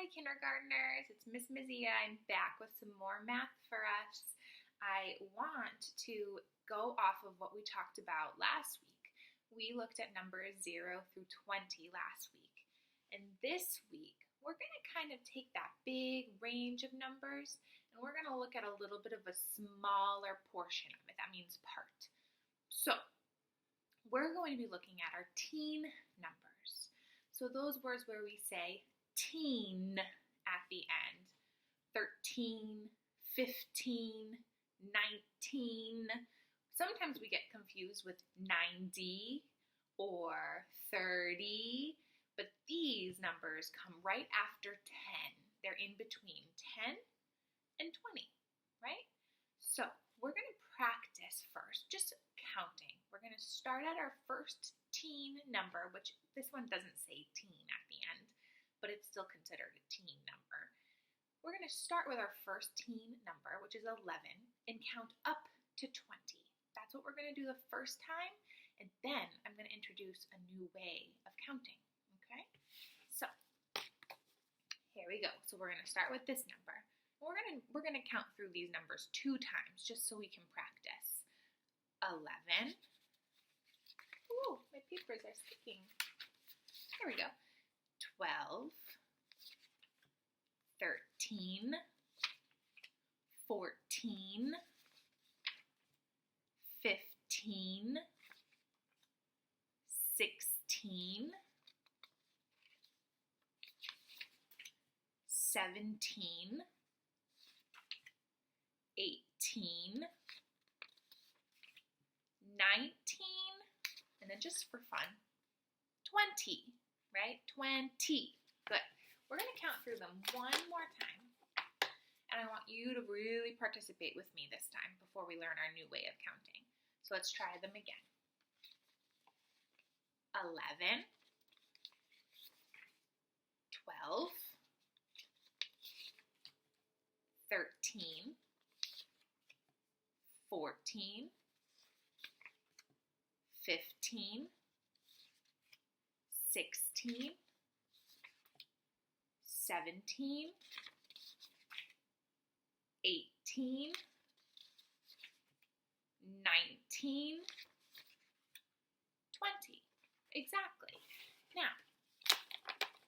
Hi, kindergartners. It's Miss Mizia. I'm back with some more math for us. I want to go off of what we talked about last week. We looked at numbers 0 through 20 last week. And this week, we're going to kind of take that big range of numbers and we're going to look at a little bit of a smaller portion of it. That means part. So, we're going to be looking at our teen numbers. So those words where we say teen at the end, 13, 15, 19. Sometimes we get confused with 90 or 30, but these numbers come right after 10. They're in between 10 and 20, right? So we're going to practice first, just counting. We're going to start at our first teen number, which this one doesn't say teen at the end, but it's still considered a teen number. We're going to start with our first teen number, which is 11, and count up to 20. That's what we're going to do the first time, and then I'm going to introduce a new way of counting, okay? So, here we go. So we're going to start with this number. We're going to count through these numbers 2 times, just so we can practice. 11. Ooh, my papers are sticking. Here we go. 12, 13, 14, 15, 16, 17, 18, 19, and then just for fun, 20, right? 20. Good. We're going to count through them one more time, and I want you to really participate with me this time before we learn our new way of counting. So let's try them again. 11, 12, 13, 14, 15, 16, 17, 18, 19, 20. Exactly. Now,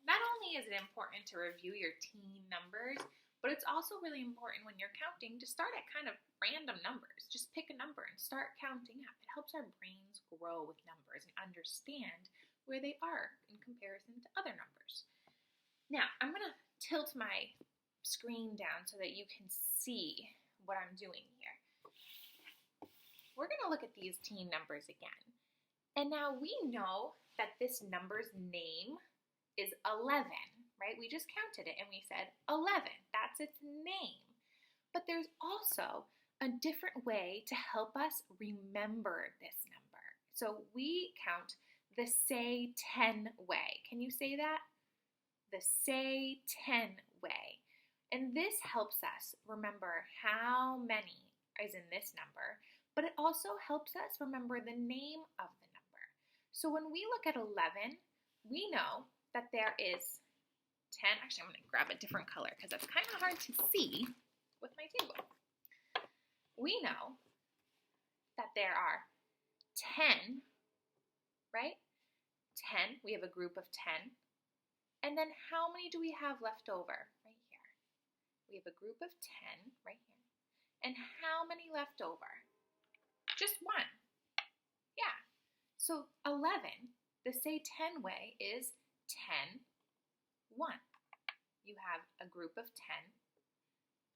not only is it important to review your teen numbers, but it's also really important when you're counting to start at kind of random numbers. Just pick a number and start counting up. It helps our brains grow with numbers and understand where they are in comparison to other numbers. Now, I'm going to tilt my screen down so that you can see what I'm doing here. We're going to look at these teen numbers again. And now we know that this number's name is 11, right? We just counted it and we said 11. That's its name. But there's also a different way to help us remember this number. So we count the say 10 way. Can you say that? The say 10 way. And this helps us remember how many is in this number, but it also helps us remember the name of the number. So when we look at 11, we know that there is 10. Actually, I'm going to grab a different color because that's kind of hard to see with my table. We know that there are 10, right? 10, we have a group of 10. And then how many do we have left over? Right here. We have a group of 10 right here. And how many left over? Just 1. Yeah. So 11, the say 10 way is 10, 1. You have a group of 10,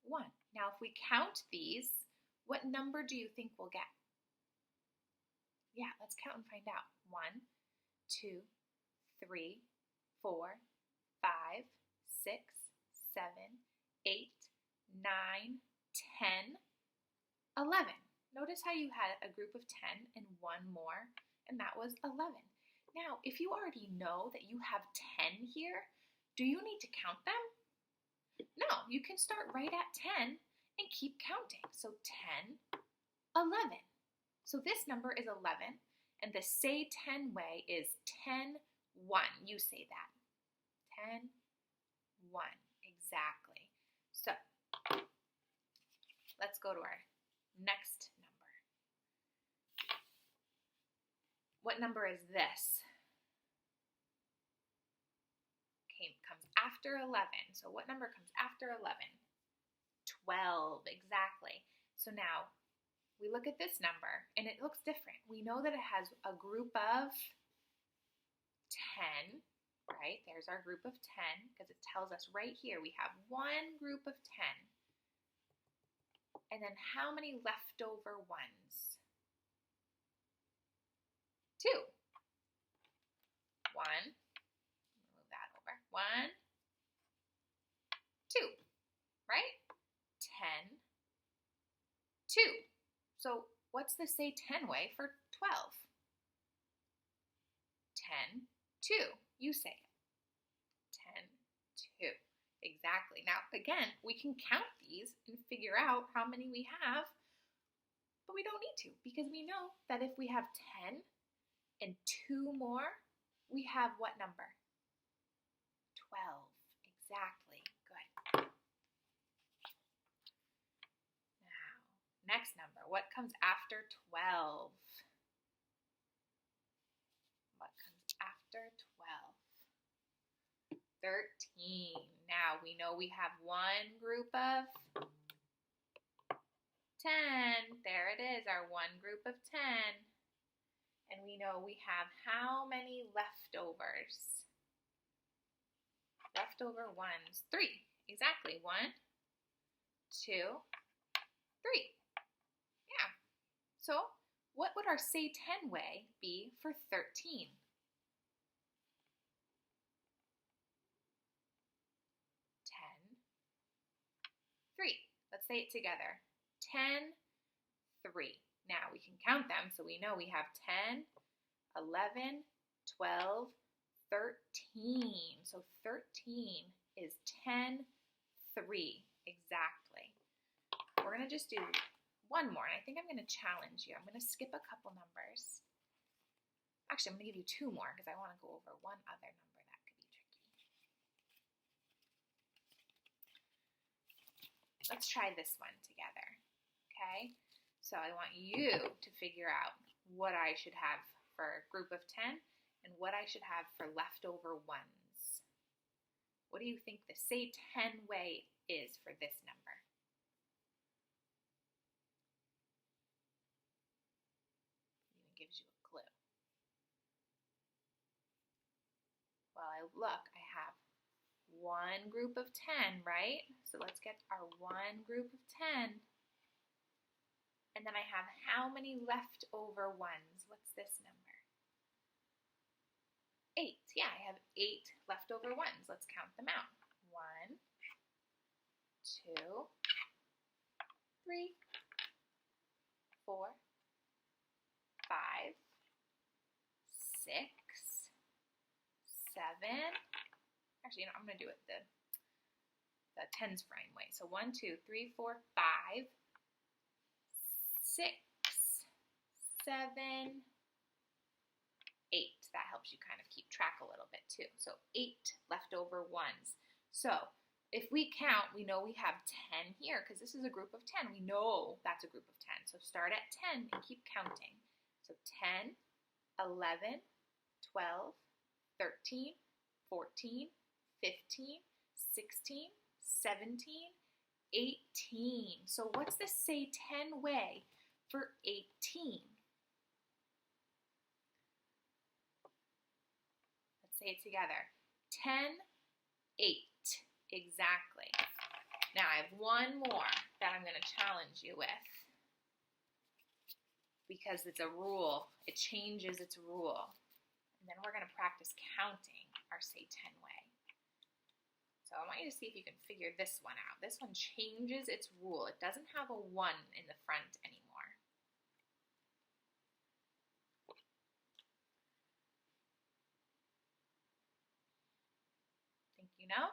1. Now if we count these, what number do you think we'll get? Yeah, let's count and find out. 1, 2, 3, 4, 5, 6, 7, 8, 9, 10, 11. Notice how you had a group of 10 and 1 more, and that was 11. Now, if you already know that you have 10 here, do you need to count them? No, you can start right at 10 and keep counting. So 10, 11. So this number is 11, and the say 10 way is 10, 1. You say that. 10, 1. Exactly. So let's go to our next number. What number is this? Okay, comes after 11. So what number comes after 11? 12, exactly. So now we look at this number and it looks different. We know that it has a group of 10, right? There's our group of 10 because it tells us right here we have one group of 10. And then how many leftover ones? 2. 1. Move that over. 1, 2, right? 10, 2. So what's the say 10 way for 12? 10, 2. You say it. 10, 2. Exactly. Now, again, we can count these and figure out how many we have, but we don't need to because we know that if we have 10 and 2 more, we have what number? 12. Exactly. Good. Now, next number. What comes after 12? What comes after 12? 13. Now, we know we have one group of 10. There it is, our one group of 10. And we know we have how many leftovers? Leftover ones. 3. Exactly. 1, 2, 3. Yeah. So what would our say 10 way be for 13? 10, 3. Let's say it together. 10, 3. Now we can count them, so we know we have 10, 11, 12, 13. So 13 is 10, 3. Exactly. We're going to just do one more, and I think I'm going to challenge you. I'm going to skip a couple numbers. Actually, I'm going to give you 2 more because I want to go over one other number that could be tricky. Let's try this one together, okay? So I want you to figure out what I should have for a group of 10 and what I should have for leftover ones. What do you think the say 10 way is for this number? Even gives you a clue. Well, I look, I have one group of 10, right? So let's get our one group of 10. And then I have how many leftover ones? What's this number? 8. Yeah, I have 8 leftover ones. Let's count them out. 1, 2, 3, 4, 5, 6, 7. Actually, I'm going to do it the tens frame way. So 1, 2, 3, 4, 5, 6, 7, 8. That helps you kind of keep track a little bit too. So 8 leftover ones. So if we count, we know we have 10 here because this is a group of 10. We know that's a group of 10. So start at 10 and keep counting. So 10, 11, 12, 13, 14, 15, 16, 17, 18. So what's the say 10 way for 18? Let's say it together. 10, 8. Exactly. Now I have one more that I'm going to challenge you with because it's a rule. It changes its rule. And then we're going to practice counting our say 10 way. So I want you to see if you can figure this one out. This one changes its rule. It doesn't have a 1 in the front anymore. Think you know?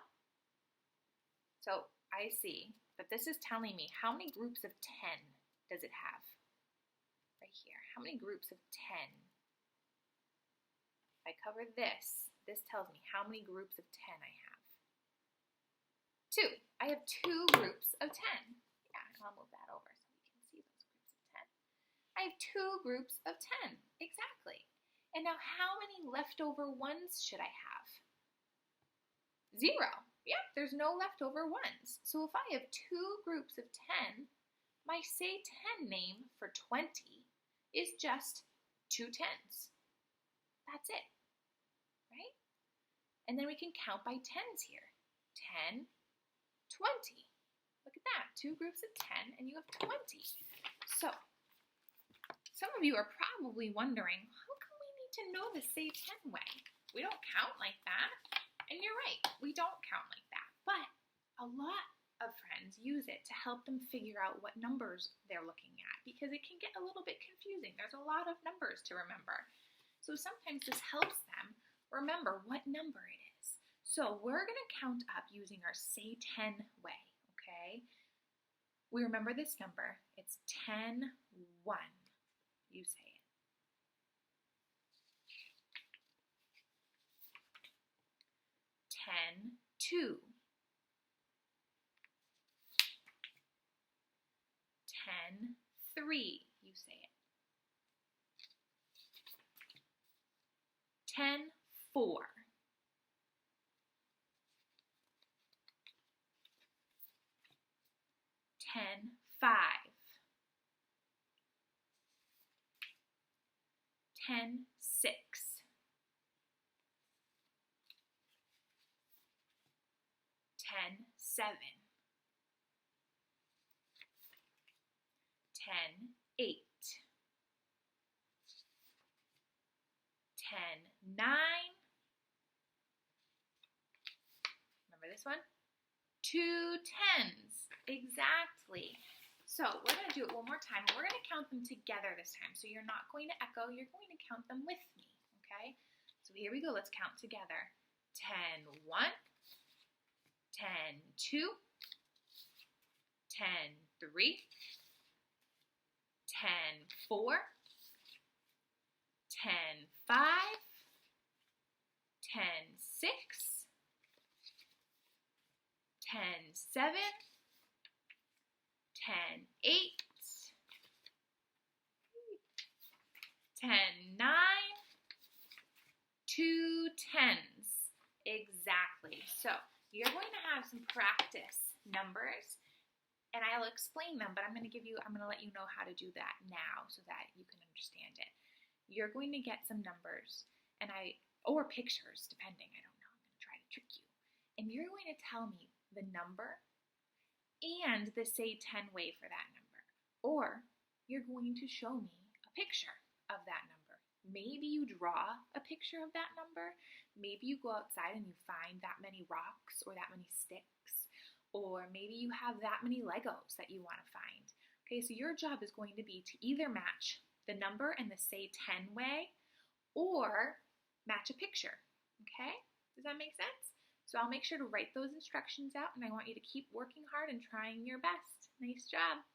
So I see that this is telling me how many groups of 10 does it have? Right here. How many groups of 10? If I cover this, this tells me how many groups of 10 I have. 2. I have 2 groups of 10. Yeah, I'll move that over so we can see those groups of 10. I have 2 groups of 10. Exactly. And now how many leftover ones should I have? 0. Yep, there's no leftover ones. So if I have 2 groups of 10, my say 10 name for 20 is just 2 10s. That's it, right? And then we can count by 10s here. 10, 20. Look at that, 2 groups of 10 and you have 20. So, some of you are probably wondering, how come we need to know the say 10 way? We don't count like that. And you're right, we don't count like that. But a lot of friends use it to help them figure out what numbers they're looking at because it can get a little bit confusing. There's a lot of numbers to remember. So sometimes this helps them remember what number it is. So we're going to count up using our say 10 way, okay? We remember this number. It's 10, 1. You say it. 10, 2. 10, 3. You say it. 10, 4. 10, 5. 10, 6. 10, 7. 10, 8. 10, 9. Remember this one? 2 10s. Exactly. So we're going to do it one more time. We're going to count them together this time. So you're not going to echo. You're going to count them with me. Okay? So here we go. Let's count together. 10, 1. 10, 2. 10, 3. 10, 4. 10, 5. 10, 6. 10, 7. 10, 8. 10, 9. 2 10s. Exactly. So you're going to have some practice numbers and I'll explain them, but I'm going to let you know how to do that now so that you can understand it. You're going to get some numbers or pictures, depending, I don't know, I'm going to try to trick you. And you're going to tell me the number and the say 10 way for that number. Or you're going to show me a picture of that number. Maybe you draw a picture of that number. Maybe you go outside and you find that many rocks or that many sticks. Or maybe you have that many Legos that you want to find. Okay, so your job is going to be to either match the number and the say 10 way or match a picture. Okay, does that make sense? So I'll make sure to write those instructions out and I want you to keep working hard and trying your best. Nice job.